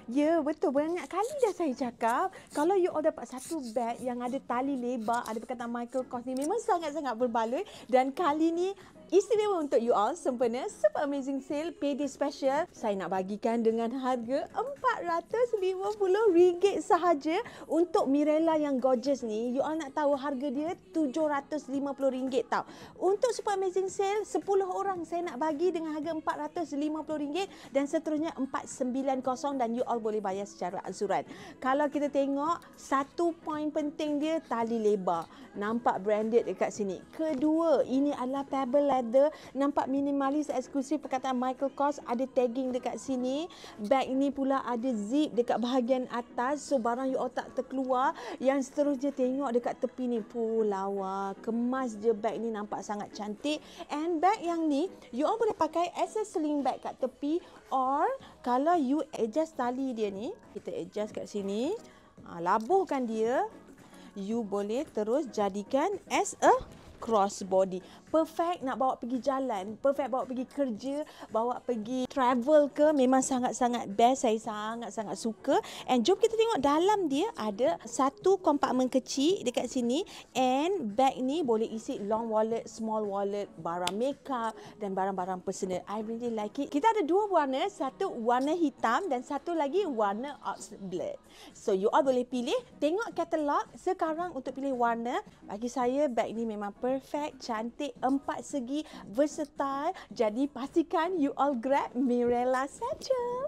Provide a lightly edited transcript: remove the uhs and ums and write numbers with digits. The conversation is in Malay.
Ya, betul. Banyak kali dah saya cakap, kalau you all dapat satu beg yang ada tali lebar, ada perkataan Michael Kors ni memang sangat-sangat berbaloi, dan kali ni istimewa untuk you all, sempena Super Amazing Sale Payday Special. Saya nak bagikan dengan harga RM450 sahaja untuk Mirella yang gorgeous ni. You all nak tahu harga dia RM750 tau. Untuk Super Amazing Sale, 10 orang saya nak bagi dengan harga RM450 dan seterusnya 490, dan you all boleh bayar secara ansuran. Kalau kita tengok, satu poin penting dia tali lebar. Nampak branded dekat sini. Kedua, ini adalah pebble leather. Nampak minimalis, eksklusif, perkataan Michael Kors, ada tagging dekat sini. Bag ini pula ada zip dekat bahagian atas, so barang you all tak terkeluar. Yang seterusnya tengok dekat tepi ni, lawa, kemas je bag ni, nampak sangat cantik. And bag yang ni, you all boleh pakai as a sling bag kat tepi, or kalau you adjust tali dia ni, kita adjust kat sini, labuhkan dia, you boleh terus jadikan as a crossbody. Perfect nak bawa pergi jalan, perfect bawa pergi kerja, bawa pergi travel ke, memang sangat-sangat best. Saya sangat-sangat suka. And jom kita tengok dalam dia, ada satu kompartmen kecil dekat sini, and bag ni boleh isi long wallet, small wallet, barang makeup dan barang-barang personal. I really like it. Kita ada dua warna, satu warna hitam dan satu lagi warna ox blood. So you all boleh pilih, tengok katalog sekarang untuk pilih warna. Bagi saya bag ni memang perfect, cantik, 4 segi, versatile. Jadi pastikan you all grab Mirella saja.